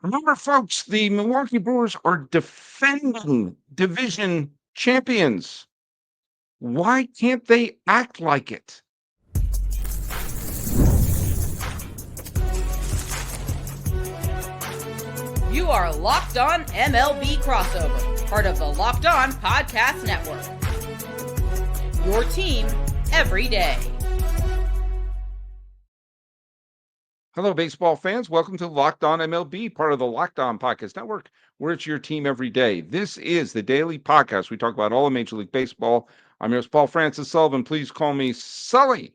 Remember, folks, the Milwaukee Brewers are defending division champions. Why can't they act like it? You are Locked On MLB Crossover, part of the Locked On Podcast Network. Your team every day. Hello, baseball fans. Welcome to Locked On MLB, part of the Locked On Podcast Network, where it's your team every day. This is the daily podcast. We talk about all of Major League Baseball. I'm your host, Paul Francis Sullivan. Please call me Sully.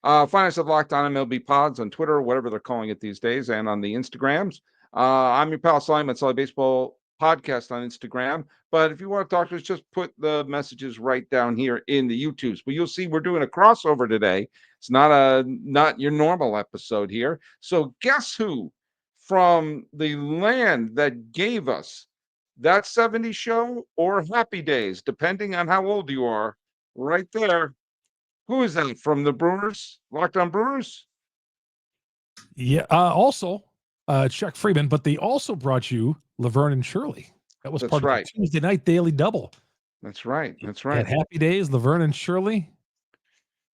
Find us at Locked On MLB Pods on Twitter, whatever they're calling it these days, and on the Instagrams. I'm your pal Sully at Sully Baseball Podcast on Instagram. But if you want to talk to us, just put the messages right down here in the YouTubes. But you'll see we're doing a crossover today. It's not your normal episode here. So guess who from the land that gave us that 70s show or Happy Days, depending on how old you are, right there. Who is that from the Brewers? Locked On Brewers? Yeah. Also, Chuck Freimund, but they also brought you Laverne and Shirley. That was That's part right. of the Tuesday night daily double. That's right. That's At right. Happy Days, Laverne and Shirley.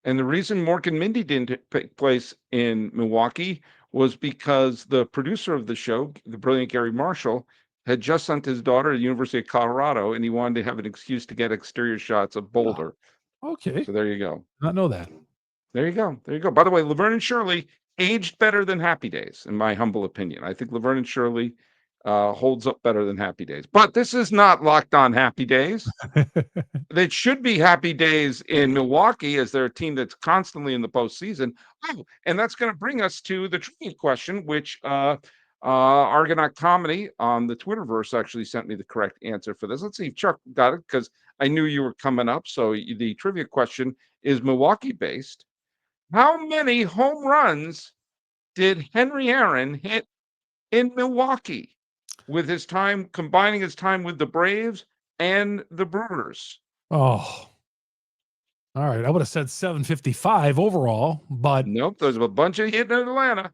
And the reason Mork and Mindy didn't take place in Milwaukee was because the producer of the show, the brilliant Gary Marshall, had just sent his daughter to the University of Colorado, and he wanted to have an excuse to get exterior shots of Boulder. Okay. So there you go. Not know that. There you go. There you go. By the way, Laverne and Shirley aged better than Happy Days, in my humble opinion. I think Laverne and Shirley holds up better than Happy Days. But this is not Locked On Happy Days. It should be Happy Days in Milwaukee, as they're a team that's constantly in the postseason. Oh, and that's going to bring us to the trivia question, which Argonaut Comedy on the Twitterverse actually sent me the correct answer for this. Let's see if Chuck got it, because I knew you were coming up. So the trivia question is Milwaukee based. How many home runs did Henry Aaron hit in Milwaukee with his time, combining his time with the Braves and the Brewers? Oh. All right. I would have said 755 overall, but Nope, there's a bunch of hitting in Atlanta.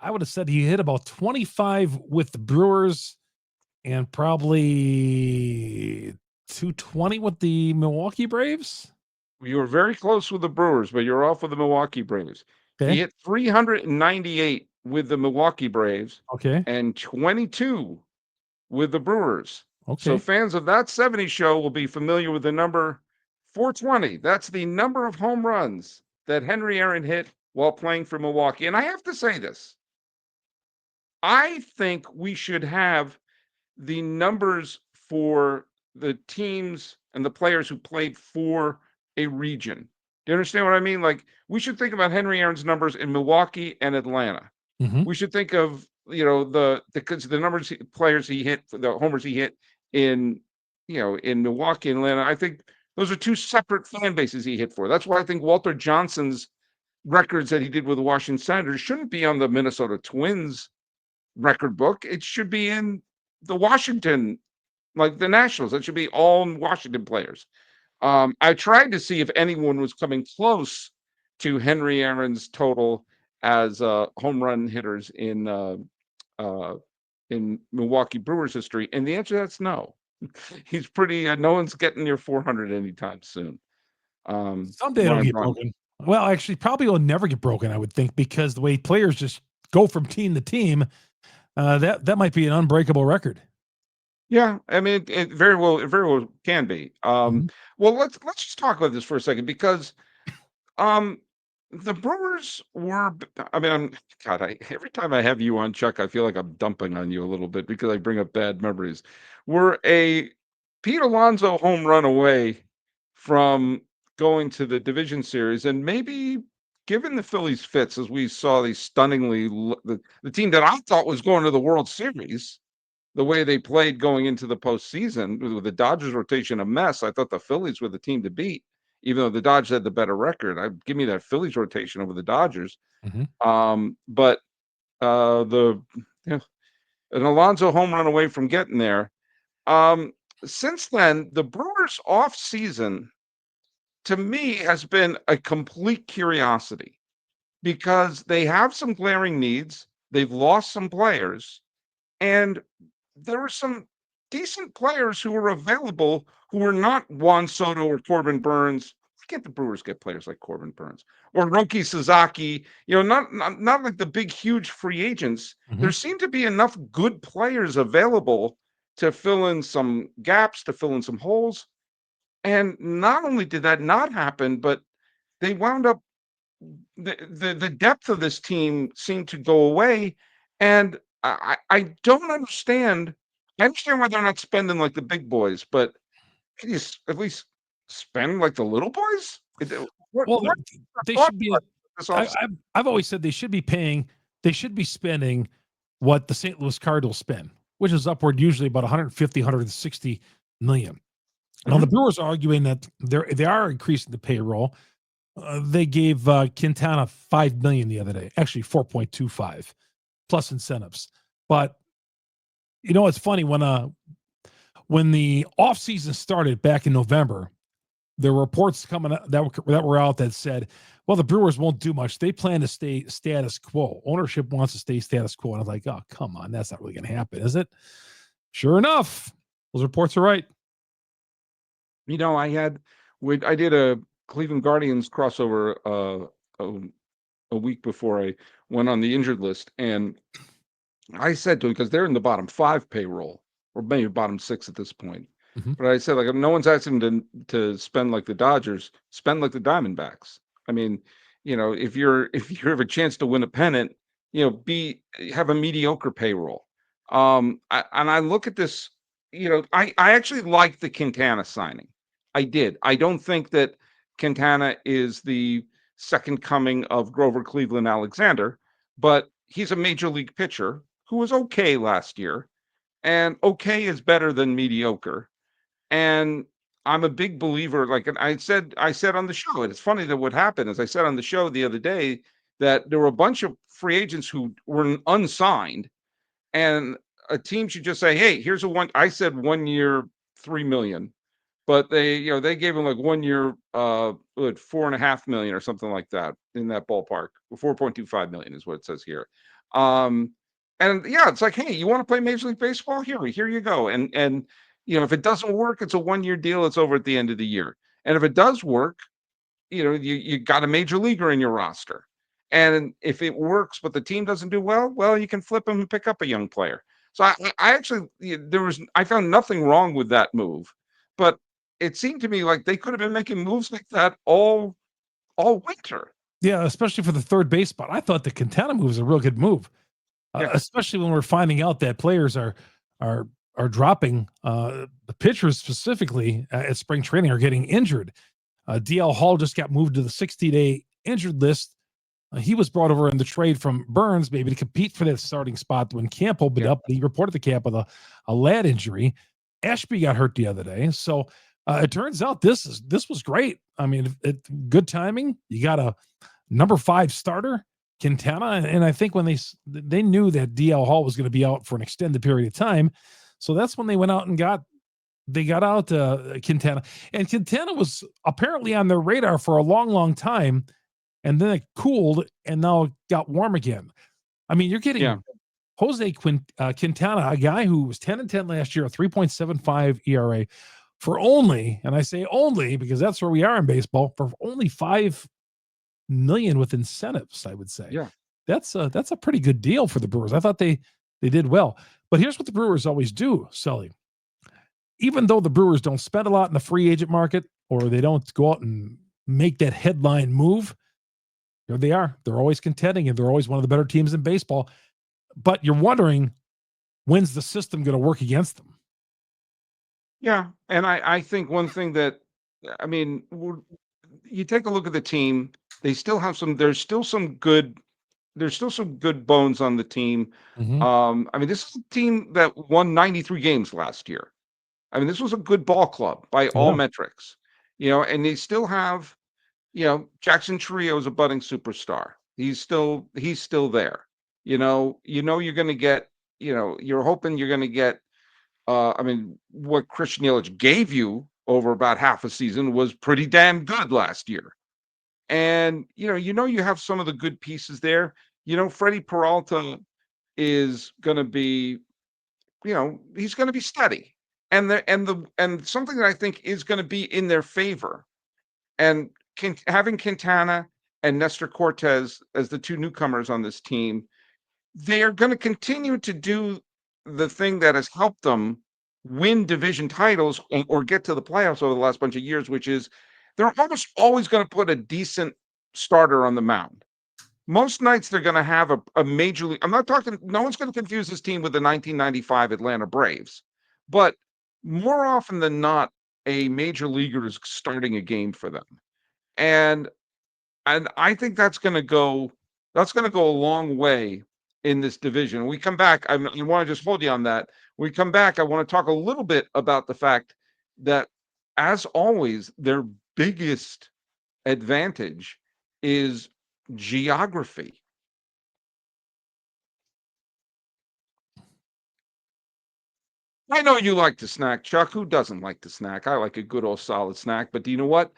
I would have said he hit about 25 with the Brewers and probably 220 with the Milwaukee Braves. You were very close with the Brewers, but you're off with the Milwaukee Braves. Okay. He hit 398 with the Milwaukee Braves Okay. and 22 with the Brewers. Okay. So fans of that 70 show will be familiar with the number 420. That's the number of home runs that Henry Aaron hit while playing for Milwaukee. And I have to say this. I think we should have the numbers for the teams and the players who played for a region. Do you understand what I mean? Like, we should think about Henry Aaron's numbers in Milwaukee and Atlanta. Mhm. We should think of, the numbers players he hit, the homers he hit in Milwaukee and Atlanta. I think those are two separate fan bases he hit for. That's why I think Walter Johnson's records that he did with the Washington Senators shouldn't be on the Minnesota Twins record book. It should be in the Washington, like the Nationals. It should be all Washington players. I tried to see if anyone was coming close to Henry Aaron's total as home run hitters in Milwaukee Brewers history, and the answer to that's no. He's pretty. No one's getting near 400 anytime soon. Someday it'll get broken. Well, actually, probably will never get broken, I would think, because the way players just go from team to team, that might be an unbreakable record. Yeah, I mean, it very well can be. Well, let's just talk about this for a second, because the Brewers were. I mean, every time I have you on, Chuck, I feel like I'm dumping on you a little bit because I bring up bad memories. We're a Pete Alonso home run away from going to the division series, and maybe given the Phillies fits, as we saw the team that I thought was going to the World Series, the way they played going into the postseason with the Dodgers rotation a mess. I thought the Phillies were the team to beat, even though the Dodgers had the better record. Give me that Phillies rotation over the Dodgers. But an Alonso home run away from getting there. Since then, the Brewers off season, to me, has been a complete curiosity, because they have some glaring needs. They've lost some players, and there were some decent players who were available who were not Juan Soto or Corbin Burns. Why can't the Brewers get players like Corbin Burns or Roki Sasaki? Not like the big, huge free agents. There seemed to be enough good players available to fill in some gaps, to fill in some holes. And not only did that not happen, but they wound up the depth of this team seemed to go away. And I don't understand. I understand why they're not spending like the big boys, but can you at least spend like the little boys? They should be. I've always said they should be paying. They should be spending what the St. Louis Cardinals spend, which is upward usually about 150, 160 million. Now the Brewers are arguing that they are increasing the payroll. They gave Quintana $5 million the other day, actually 4.25 plus incentives. But it's funny when the offseason started back in November, there were reports coming out that were out that said, well, the Brewers won't do much. They plan to stay status quo. Ownership wants to stay status quo. And I was like, oh, come on, that's not really going to happen, is it? Sure enough, those reports are right. I did a Cleveland Guardians crossover a week before I went on the injured list, and I said to him, because they're in the bottom 5 payroll, or maybe bottom 6 at this point. But I said, like, if no one's asking them to spend like the Dodgers, spend like the Diamondbacks. I mean, if you have a chance to win a pennant, have a mediocre payroll. I look at this, I actually like the Quintana signing. I did. I don't think that Quintana is the second coming of Grover Cleveland Alexander, but he's a major league pitcher who was okay last year, and okay is better than mediocre. And I'm a big believer, like I said on the show, and it's funny that what happened is I said on the show the other day that there were a bunch of free agents who were unsigned, and a team should just say, hey, here's I said 1 year, $3 million. But they gave him like 1 year, $4.5 million or something like that, in that ballpark. 4.25 million is what it says here. And yeah, it's like, hey, you want to play Major League Baseball? Here you go. And if it doesn't work, it's a 1 year deal. It's over at the end of the year. And if it does work, you got a major leaguer in your roster. And if it works, but the team doesn't do well, you can flip them and pick up a young player. So I actually, I found nothing wrong with that move, but it seemed to me like they could have been making moves like that all winter. Yeah, especially for the third base spot. I thought the Quintana move was a real good move, especially when we're finding out that players are dropping. The pitchers specifically at spring training are getting injured. DL Hall just got moved to the 60-day injured list. He was brought over in the trade from Burns, maybe to compete for that starting spot when camp opened up. He reported the camp with a lat injury. Ashby got hurt the other day, so it turns out this was great. I mean, good timing. You got a number 5 starter, Quintana, and I think when they knew that DL Hall was going to be out for an extended period of time, so that's when they went out and got out Quintana, and Quintana was apparently on their radar for a long, long time, and then it cooled, and now it got warm again. I mean, you're getting Jose Quintana, a guy who was 10-10 last year, a 3.75 ERA, for only, and I say only because that's where we are in baseball, for only $5 million with incentives, I would say. Yeah, that's a pretty good deal for the Brewers. I thought they did well. But here's what the Brewers always do, Sully. Even though the Brewers don't spend a lot in the free agent market, or they don't go out and make that headline move, here they are. They're always contending, and they're always one of the better teams in baseball. But you're wondering, when's the system going to work against them? Yeah, and I think one thing that, I mean, you take a look at the team. They still have there's still some good bones on the team. I mean, this is a team that won 93 games last year. I mean, this was a good ball club by all metrics, and they still have, Jackson Trio is a budding superstar. He's still there. You're going to get, you're hoping you're going to get, I mean, what Christian Yelich gave you over about half a season was pretty damn good last year. And, you have some of the good pieces there. Freddie Peralta, is going to be, he's going to be steady. And something that I think is going to be in their favor. And having Quintana and Nestor Cortez as the two newcomers on this team, they are going to continue to do the thing that has helped them win division titles or get to the playoffs over the last bunch of years, which is they're almost always going to put a decent starter on the mound. Most nights they're going to have a major league. I'm not talking, no one's going to confuse this team with the 1995 Atlanta Braves, but more often than not, a major leaguer is starting a game for them. And I think that's going to go a long way in this division. We come back. I want to just hold you on that. We come back. I want to talk a little bit about the fact that, as always, their biggest advantage is geography. I know you like to snack, Chuck. Who doesn't like to snack? I like a good old solid snack. But do you know what?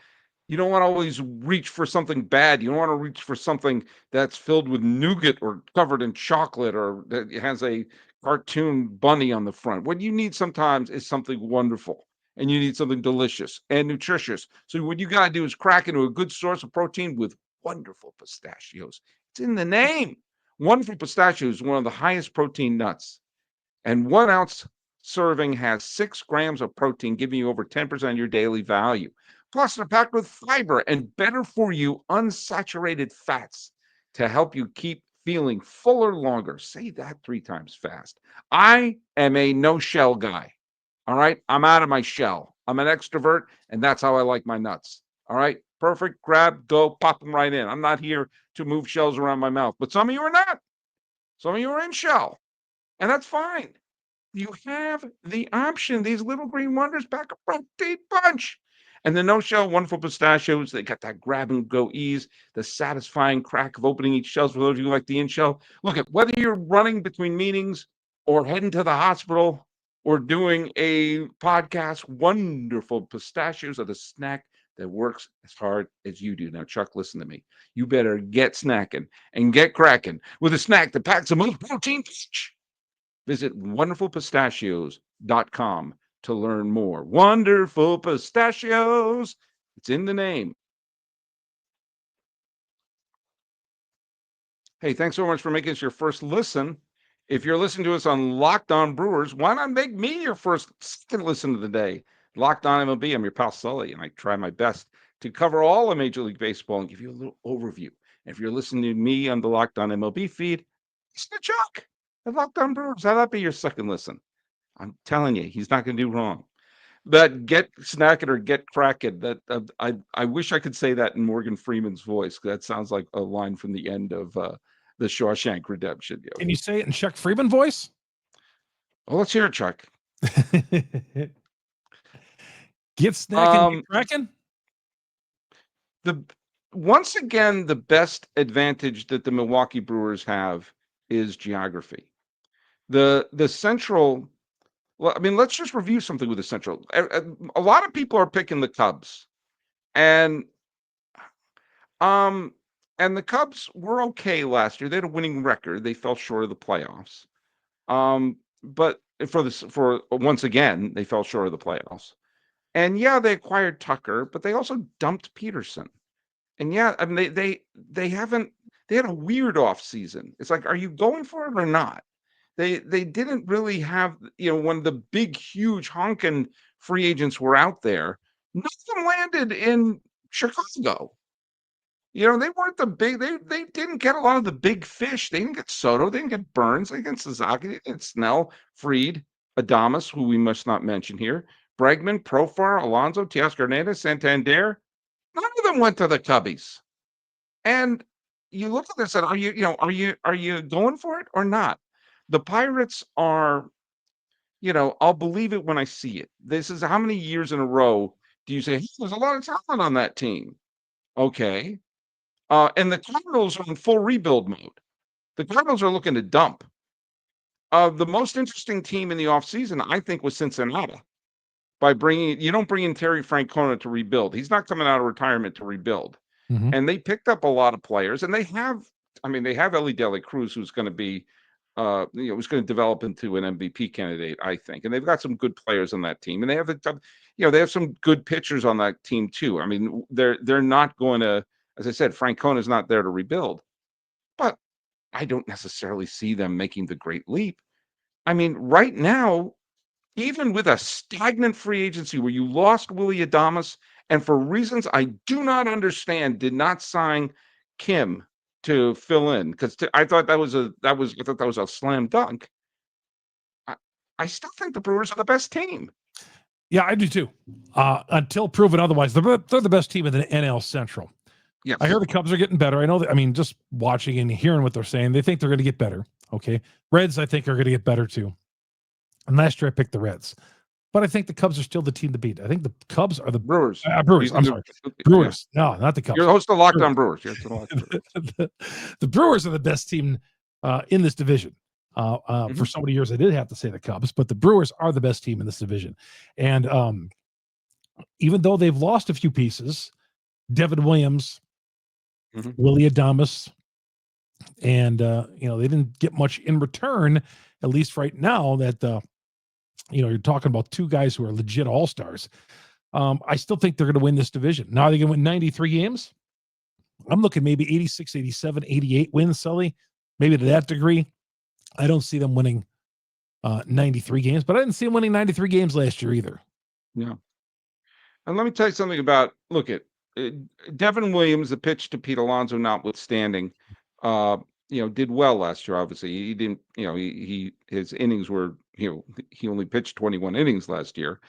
You don't want to always reach for something bad. You don't want to reach for something that's filled with nougat or covered in chocolate or that has a cartoon bunny on the front. What you need sometimes is something wonderful, and you need something delicious and nutritious. So what you got to do is crack into a good source of protein with wonderful pistachios. It's in the name. Wonderful Pistachios is one of the highest protein nuts, and 1 ounce serving has 6 grams of protein, giving you over 10% of your daily value. Plus, they're packed with fiber and better for you unsaturated fats to help you keep feeling fuller longer. Say that 3 times fast. I am a no shell guy. All right. I'm out of my shell. I'm an extrovert, and that's how I like my nuts. All right. Perfect. Grab, go, pop them right in. I'm not here to move shells around my mouth, but some of you are not. Some of you are in shell, and that's fine. You have the option. These little green wonders pack a protein punch. And the no-shell wonderful pistachios, they got that grab and go ease, the satisfying crack of opening each shell for those of you who like the in-shell. Look at whether you're running between meetings or heading to the hospital or doing a podcast, wonderful pistachios are the snack that works as hard as you do. Now, Chuck, listen to me. You better get snacking and get cracking with a snack that packs the most protein punch. Visit wonderfulpistachios.com to learn more. Wonderful Pistachios. It's in the name. Hey, thanks so much for making us your first listen. If you're listening to us on Locked On Brewers, why not make me your second listen of the day? Locked On MLB, I'm your pal Sully, and I try my best to cover all of Major League Baseball and give you a little overview. And if you're listening to me on the Locked On MLB feed, it's the Chuck. The Locked On Brewers. How that be your second listen? I'm telling you, he's not going to do wrong. But get snacking or get cracking. That I wish I could say that in Morgan Freeman's voice. That sounds like a line from the end of the Shawshank Redemption. Can you say it in Chuck Freimund voice? Well, let's hear it, Chuck. Get snacking, get cracking. Once again, the best advantage that the Milwaukee Brewers have is geography. The Central. Well, I mean, let's just review something with the Central. A lot of people are picking the Cubs, and the Cubs were okay last year. They had a winning record. They fell short of the playoffs. But for once again, they fell short of the playoffs. And yeah, they acquired Tucker, but they also dumped Peterson. And yeah, I mean, they had a weird off season. It's like, are you going for it or not? They didn't really have, when the big, huge honking free agents were out there, none of them landed in Chicago. They weren't the big, they didn't get a lot of the big fish. They didn't get Soto, they didn't get Burns, they didn't get Suzuki, they didn't get Snell, Fried, Adames, who we must not mention here, Bregman, Profar, Alonso, Teoscar Hernandez, Santander. None of them went to the Cubbies. And you look at this and are you going for it or not? The Pirates are, I'll believe it when I see it. This is how many years in a row do you say, hey, there's a lot of talent on that team? Okay. And the Cardinals are in full rebuild mode. The Cardinals are looking to dump. The most interesting team in the offseason, I think, was Cincinnati. You don't bring in Terry Francona to rebuild. He's not coming out of retirement to rebuild. Mm-hmm. And they picked up a lot of players, and they have Ellie Dela Cruz, who's going to be was going to develop into an MVP candidate, I think. And they've got some good players on that team, and they have they have some good pitchers on that team too. I mean, they're not going to, as I said, Francona's not there to rebuild, but I don't necessarily see them making the great leap. I mean, right now, even with a stagnant free agency where you lost Willie Adames and for reasons I do not understand, did not sign Kim to fill in because I thought that was a slam dunk. I, I still think the Brewers are the best team. Yeah, I do too. Until proven otherwise, they're the best team in the NL Central. Yes. I hear the Cubs are getting better. I know that. I mean, just watching and hearing what they're saying, they think they're going to get better. Okay, Reds, I think, are going to get better too. And last year I picked the Reds, but I think the Cubs are still the team to beat. I think the Cubs are the Brewers. Brewers. I'm sorry, Brewers. Yeah. No, not the Cubs. You're the host of Locked On Brewers. The Brewers are the best team in this division. For so many years, I did have to say the Cubs, but the Brewers are the best team in this division. And even though they've lost a few pieces, Devin Williams, Willie Adames, and they didn't get much in return, at least right now. That you're talking about two guys who are legit all-stars. I still think they're going to win this division. Now, are they going to win 93 games? I'm looking maybe 86, 87, 88 wins, Sully, maybe to that degree. I don't see them winning 93 games, but I didn't see them winning 93 games last year either. Yeah. And let me tell you something about, look at Devin Williams, the pitch to Pete Alonso notwithstanding, did well last year. Obviously, he didn't, his innings were, he only pitched 21 innings last year.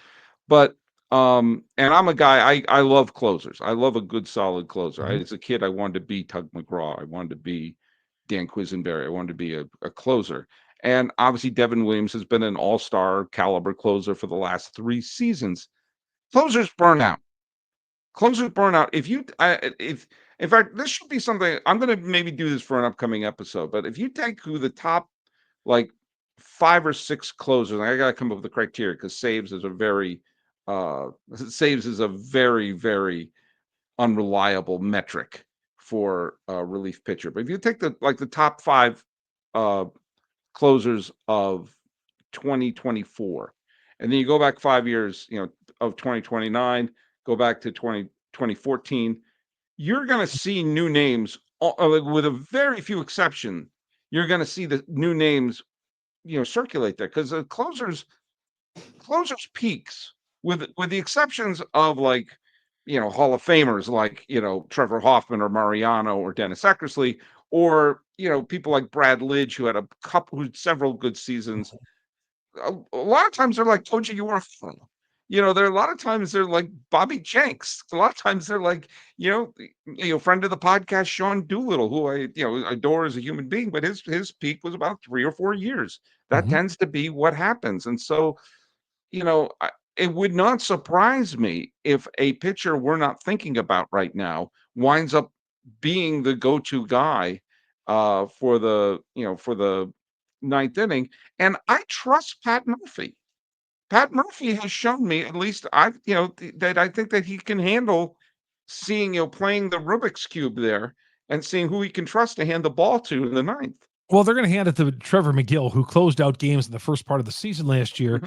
But, and I'm a guy, I love closers. I love a good, solid closer. As a kid, I wanted to be Tug McGraw. I wanted to be Dan Quisenberry. I wanted to be a closer. And obviously, Devin Williams has been an all-star caliber closer for the last 3 seasons. Closers burn out. If in fact, this should be something I'm going to maybe do this for an upcoming episode. But if you take who the top like 5 or 6 closers, I got to come up with the criteria because saves is a very very unreliable metric for a relief pitcher. But if you take the top 5 closers of 2024, and then you go back 5 years, of 2029, go back to 2014, you're going to see new names with a very few exception. You're going to see the new names, circulate there because the closers peaks with the exceptions of Hall of Famers like, Trevor Hoffman or Mariano or Dennis Eckersley, or, people like Brad Lidge who had several good seasons. A lot of times they're like Toji Uehara. There are a lot of times they're like Bobby Jenks. A lot of times they're like, friend of the podcast, Sean Doolittle, who I, adore as a human being, but his peak was about 3 or 4 years. That tends to be what happens. And so, it would not surprise me if a pitcher we're not thinking about right now winds up being the go-to guy for the 9th inning. And I trust Pat Murphy. Pat Murphy has shown me, at least that I think that he can handle seeing, playing the Rubik's Cube there and seeing who he can trust to hand the ball to in the 9th. Well, they're going to hand it to Trevor McGill, who closed out games in the first part of the season last year.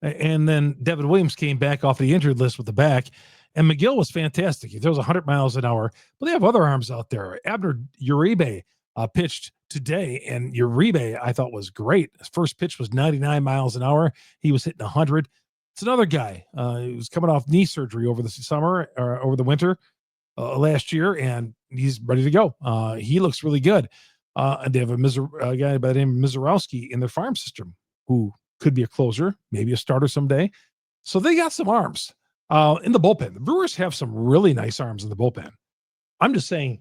And then Devin Williams came back off the injured list with the back. And McGill was fantastic. He throws 100 miles an hour. But they have other arms out there. Abner Uribe pitched today, and Uribe, I thought, was great. His first pitch was 99 miles an hour. He was hitting 100. It's another guy. He was coming off knee surgery over the summer or over the winter last year, and he's ready to go. He looks really good. And they have a guy by the name of Mizorowski in their farm system who could be a closer, maybe a starter someday. So they got some arms in the bullpen. The Brewers have some really nice arms in the bullpen. I'm just saying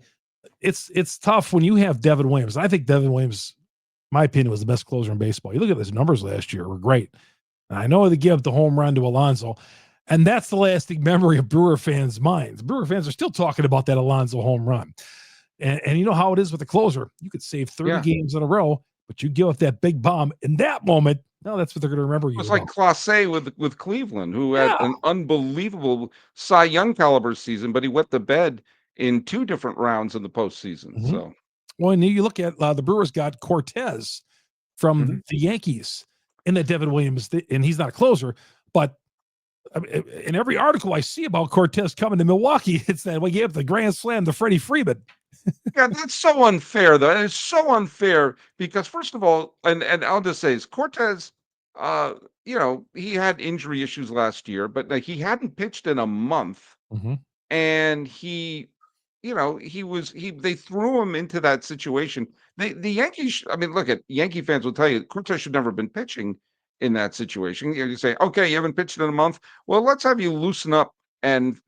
it's tough when you have Devin Williams. I think Devin Williams, my opinion, was the best closer in baseball. You look at his numbers last year, were great. And I know they give the home run to Alonso, and that's the lasting memory of Brewer fans' minds. Brewer fans are still talking about that Alonso home run. And you know how it is with a closer. You could save 30 games in a row, but you give up that big bomb in that moment. No, that's what they're going to remember you. It's like Clase with Cleveland, who had an unbelievable Cy Young caliber season, but he wet the bed in 2 different rounds in the postseason. So, well, and you look at the Brewers got Cortez from the Yankees in that Devin Williams, and he's not a closer, but in every article I see about Cortez coming to Milwaukee, it's that we gave the grand slam to Freddie Freeman. Yeah, that's so unfair, though. And it's so unfair because, first of all, and I'll just say, is Cortez, he had injury issues last year, but like he hadn't pitched in a month, and they threw him into that situation. The Yankees, I mean, look at Yankee fans will tell you Cortez should never have been pitching in that situation. You say, okay, you haven't pitched in a month. Well, let's have you loosen up and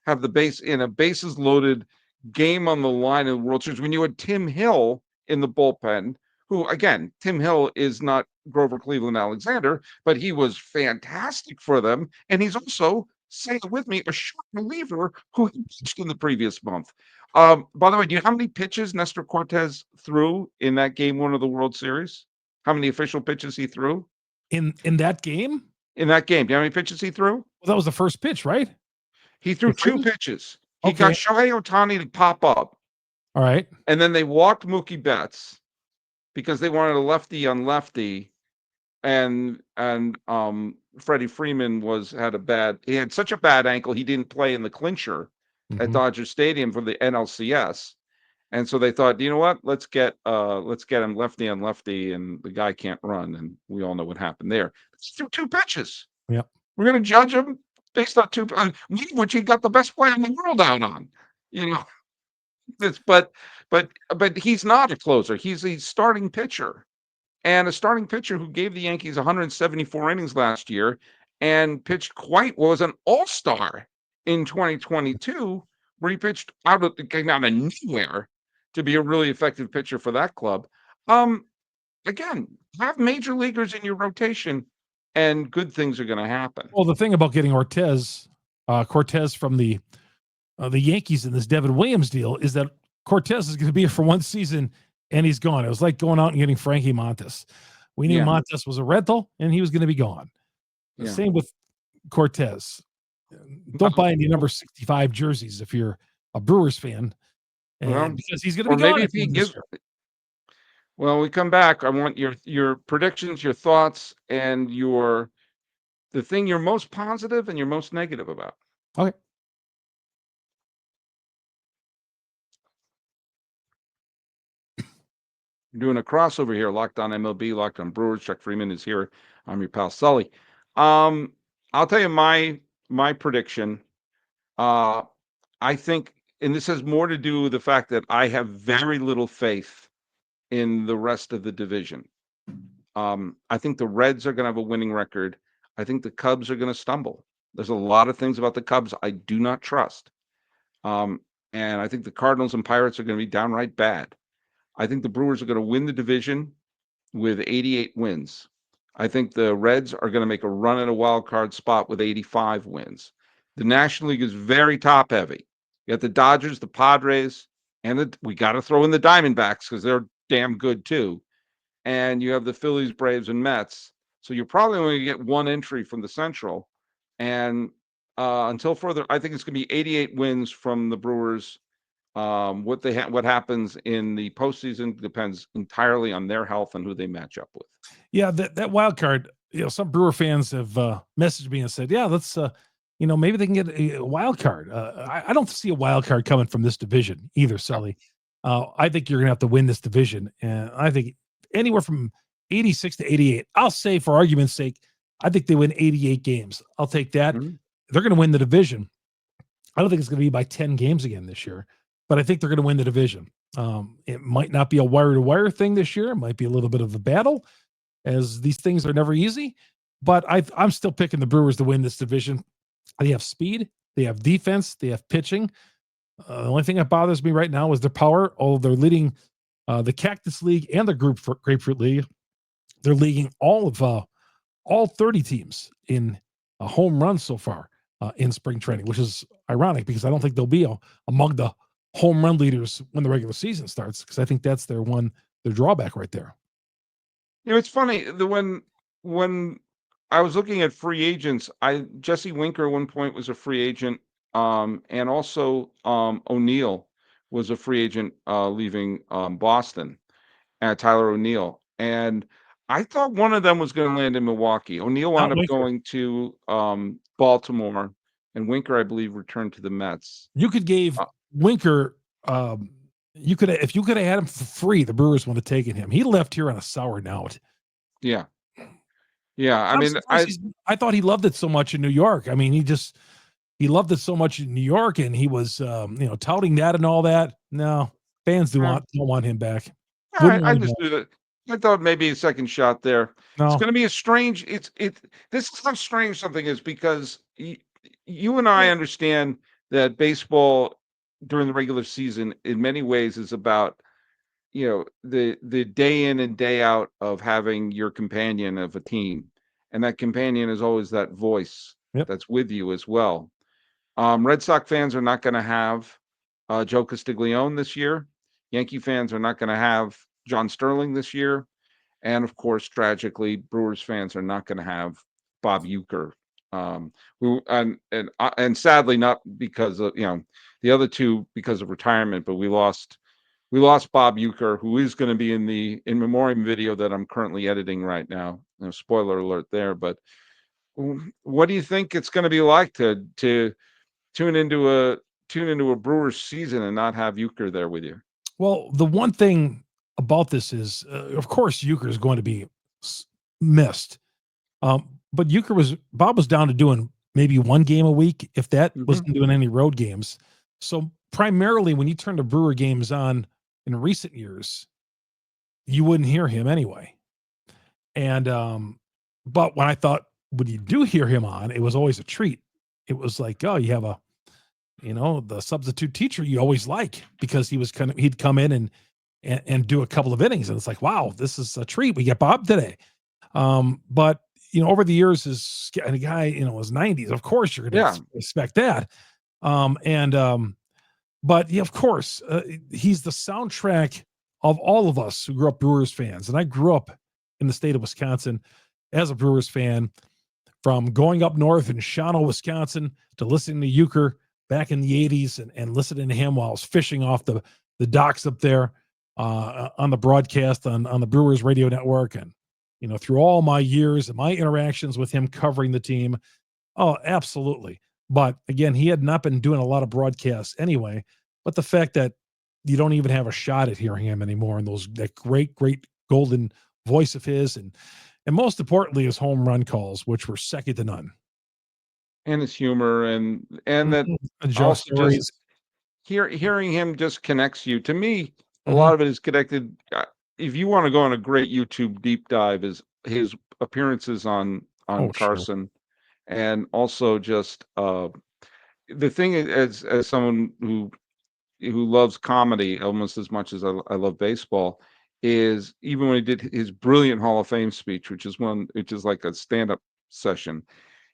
have the bases loaded game on the line in the World Series when you had Tim Hill in the bullpen, who again, Tim Hill is not Grover Cleveland Alexander, but he was fantastic for them. And he's also, say it with me, a short reliever who pitched in the previous month. By the way, do you know how many pitches Nestor Cortez threw in that game one of the World Series? How many official pitches he threw? In that game? In that game. Do you know how many pitches he threw? Well, that was the first pitch, right? He threw 2 pitches. He got Shohei Ohtani to pop up. All right. And then they walked Mookie Betts because they wanted a lefty on lefty. And Freddie Freeman he had such a bad ankle, he didn't play in the clincher at Dodger Stadium for the NLCS. And so they thought, you know what? Let's get him lefty on lefty, and the guy can't run. And we all know what happened there. It's 2 pitches. Yep. We're going to judge him based on 2, which he got the best player in the world out on. But he's not a closer. He's a starting pitcher, and a starting pitcher who gave the Yankees 174 innings last year and was an all-star in 2022, where he came out of nowhere to be a really effective pitcher for that club. Again, have major leaguers in your rotation, and good things are going to happen. Well, the thing about getting Cortez from the Yankees in this Devin Williams deal is that Cortez is going to be here for one season and he's gone. It was like going out and getting Frankie Montas. We knew Montas was a rental and he was going to be gone. The same with Cortez. Don't buy any number 65 jerseys if you're a Brewers fan, because he's going to be gone. Maybe if Well, we come back. I want your predictions, your thoughts, and the thing you're most positive and you're most negative about. Okay. We're doing a crossover here. Locked on MLB, Locked on Brewers. Chuck Freimund is here. I'm your pal Sully. I'll tell you my prediction. I think, and this has more to do with the fact that I have very little faith in the rest of the division. I think the Reds are going to have a winning record. I think the Cubs are going to stumble. There's a lot of things about the Cubs I do not trust. And I think the Cardinals and Pirates are going to be downright bad. I think the Brewers are going to win the division with 88 wins. I think the Reds are going to make a run at a wild card spot with 85 wins. The National League is very top heavy. You got the Dodgers, the Padres, and we got to throw in the Diamondbacks because they're damn good too. And you have the Phillies, Braves, and Mets. So you're probably only going to get one entry from the Central. And until further, I think it's going to be 88 wins from the Brewers. What happens in the postseason depends entirely on their health and who they match up with. Yeah, that wild card. Some Brewer fans have messaged me and said, "Yeah, let's maybe they can get a wild card." I don't see a wild card coming from this division either, Sully. I think you're going to have to win this division, and I think anywhere from 86 to 88. I'll say, for argument's sake, I think they win 88 games. I'll take that. Mm-hmm. They're going to win the division. I don't think it's going to be by 10 games again this year, but I think they're going to win the division. It might not be a wire-to-wire thing this year. It might be a little bit of a battle, as these things are never easy. But I'm still picking the Brewers to win this division. They have speed. They have defense. They have pitching. The only thing that bothers me right now is their power. Although they're leading the Cactus League and the Grapefruit League, they're leading all 30 teams in a home run so far in spring training, which is ironic because I don't think they'll be among the home run leaders when the regular season starts, because I think that's their drawback right there. It's funny, when I was looking at free agents, Jesse Winker at one point was a free agent, and also O'Neill was a free agent leaving Boston, Tyler O'Neill. and I thought one of them was going to land in Milwaukee. O'Neill Not wound up Winker. going to Baltimore, and Winker, I believe, returned to the Mets. You could give Uh, Winker. You could if you could have had him for free, the Brewers would have taken him. He left here on a sour note. yeah, yeah. I I'm mean, surprised I thought he loved it so much in New York. I mean, he loved it so much in New York, and he was touting that and all that. No, fans don't want him back. Wouldn't I want him just back. knew that. I thought maybe a second shot there. It's No. going to be a strange. This is how strange something is because you and I understand that baseball during the regular season in many ways is about the day in and day out of having your companion of a team, and that companion is always that voice Yep. that's with you as well. Red Sox fans are not going to have Joe Castiglione this year. Yankee fans are not going to have John Sterling this year, and of course, tragically, Brewers fans are not going to have Bob Uecker, who and sadly not because of the other two because of retirement, but we lost Bob Uecker, who is going to be in the in memoriam video that I'm currently editing right now. Spoiler alert there, but what do you think it's going to be like to tune into a Brewers season and not have Uecker there with you? Well, the one thing about this is, of course, Euchre is going to be missed. But Bob was down to doing maybe one game a week, if that, wasn't doing any road games. So primarily, when you turn the Brewer games on in recent years, you wouldn't hear him anyway. And but when you do hear him on, it was always a treat. It was like, oh, you have the substitute teacher you always like, because he'd come in and do a couple of innings, and it's like, wow, this is a treat. We get Bob today. But over the years, and a guy his 90s, of course you're going to expect that. But yeah, of course, he's the soundtrack of all of us who grew up Brewers fans, and I grew up in the state of Wisconsin as a Brewers fan, from going up north in Shawano, Wisconsin, to listening to Uecker back in the 80s and listening to him while I was fishing off the docks up there on the broadcast on the Brewers radio network. And, through all my years and my interactions with him covering the team. Oh, absolutely. But again, he had not been doing a lot of broadcasts anyway. But the fact that you don't even have a shot at hearing him anymore, and that great golden voice of his, and most importantly, his home run calls, which were second to none. And his humor and that Just also just hearing him just connects you. To me, a Mhm. lot of it is connected. If you want to go on a great YouTube deep dive, is his appearances on Sure. Carson, and also just the thing is, as someone who loves comedy almost as much as I love baseball, is even when he did his brilliant Hall of Fame speech, which is like a stand-up session,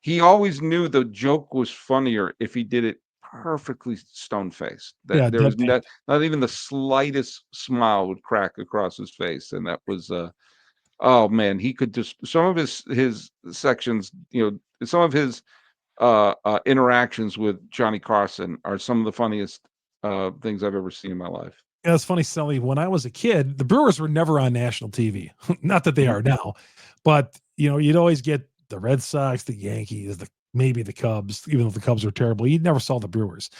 he always knew the joke was funnier if he did it perfectly stone-faced. That there was deadpan. not even the slightest smile would crack across his face, and that was oh man, he could just some of his sections, some of his interactions with Johnny Carson are some of the funniest things I've ever seen in my life. Yeah, it's funny, Sully. When I was a kid, the Brewers were never on national TV. Not that they are now, but you'd always get the Red Sox, the Yankees, maybe the Cubs. Even though the Cubs were terrible, you never saw the Brewers.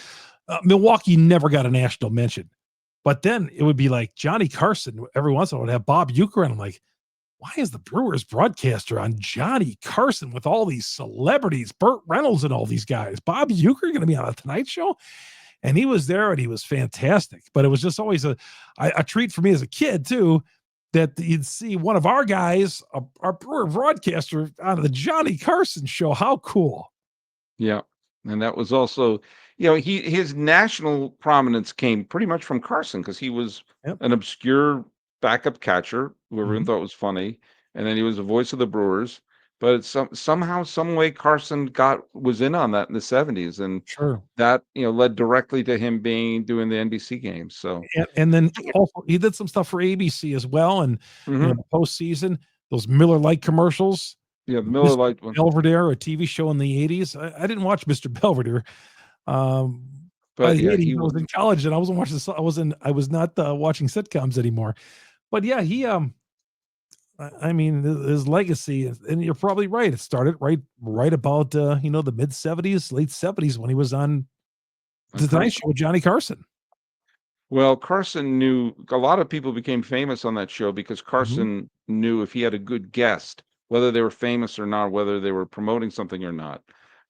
Milwaukee never got a national mention, but then it would be like Johnny Carson. Every once in a while, would have Bob Uecker, and I'm like, why is the Brewers broadcaster on Johnny Carson with all these celebrities, Burt Reynolds and all these guys? Bob Uecker going to be on a Tonight Show? And he was there, and he was fantastic. But it was just always a treat for me as a kid too, that you'd see one of our guys, our Brewer broadcaster, on the Johnny Carson show. How cool! Yeah, and that was also, his national prominence came pretty much from Carson, because he was an obscure backup catcher who everyone thought was funny, and then he was the voice of the Brewers. But it's somehow, some way, Carson was in on that in the 70s, and that led directly to him doing the NBC games. So and then also he did some stuff for ABC as well, and the postseason, those Miller Lite commercials. Yeah, Miller Lite one. Belvedere, a TV show in the 80s. I didn't watch Mr. Belvedere. But yeah, I was in college, and I wasn't watching. I was not watching sitcoms anymore. But yeah, I mean, his legacy, and you're probably right. It started right about the mid '70s, late '70s when he was on the That's Tonight right. Show with Johnny Carson. Well, Carson knew a lot of people became famous on that show because Mhm. Carson knew if he had a good guest, whether they were famous or not, whether they were promoting something or not,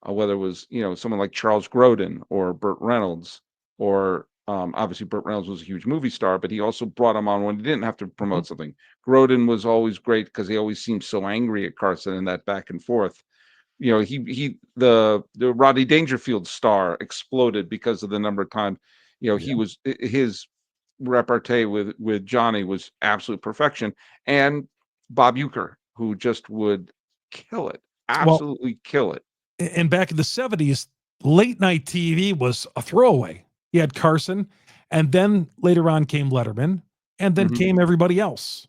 whether it was, someone like Charles Grodin or Burt Reynolds, or obviously Burt Reynolds was a huge movie star, but he also brought him on when he didn't have to Mhm. promote something. Grodin was always great because he always seemed so angry at Carson and that back and forth. The Rodney Dangerfield star exploded because of the number of times, Yeah. he was his repartee with Johnny was absolute perfection. And Bob Uecker, who just would kill it, Well, absolutely kill it. and back in the '70s, late night TV was a throwaway. You had Carson, and then later on came Letterman, and then Mhm. came everybody else.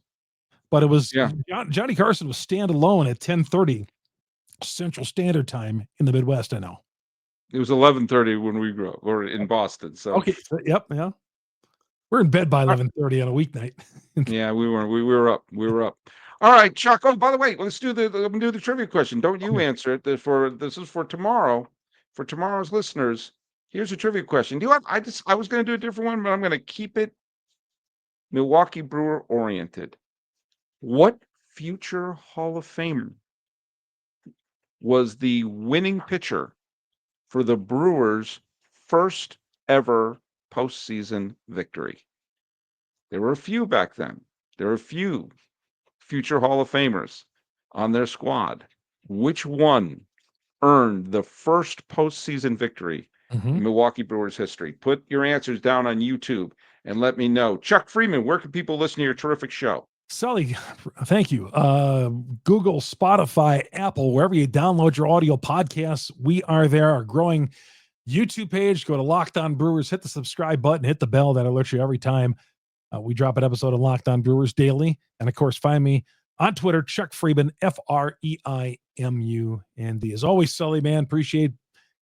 But it was Yeah, Johnny Carson was standalone at 10:30 Central Standard Time in the Midwest. I know. it was 11:30 when we grew up, or in Boston. So, Okay. Yep. Yeah. We're in bed by uh, 11:30 on a weeknight. yeah, we were up, we were up. All right, Chuck. Oh, by the way, let me do the trivia question. Don't you Okay. answer it. This is for tomorrow, for tomorrow's listeners. Here's a trivia question. Do you have? I was going to do a different one, but I'm going to keep it Milwaukee Brewer oriented. What future Hall of Famer was the winning pitcher for the Brewers' first ever postseason victory? There were a few back then. There were a few future Hall of Famers on their squad. Which one earned the first postseason victory Mhm. in Milwaukee Brewers history? Put your answers down on YouTube and let me know. Chuck Freimund, where can people listen to your terrific show? Sully, thank you. Google, Spotify, Apple, wherever you download your audio podcasts, we are there. Our growing YouTube page. Go to Locked On Brewers, hit the subscribe button, hit the bell. That alerts you every time we drop an episode of Locked On Brewers daily. And of course, find me on Twitter, Chuck Freimund, Freimund. As always, Sully, man, appreciate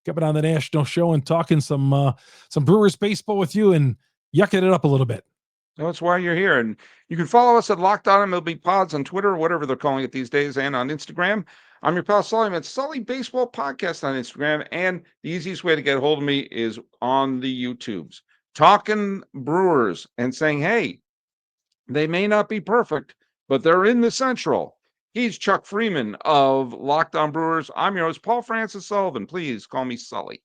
coming on the national show and talking some Brewers baseball with you and yucking it up a little bit. That's why you're here. And you can follow us at Locked On MLB Pods on Twitter, or whatever they're calling it these days, and on Instagram. I'm your pal Sully. It's Sully Baseball Podcast on Instagram. And the easiest way to get a hold of me is on the YouTubes. Talking Brewers and saying, hey, they may not be perfect, but they're in the Central. He's Chuck Freimund of Locked On Brewers. I'm your host, Paul Francis Sullivan. Please call me Sully.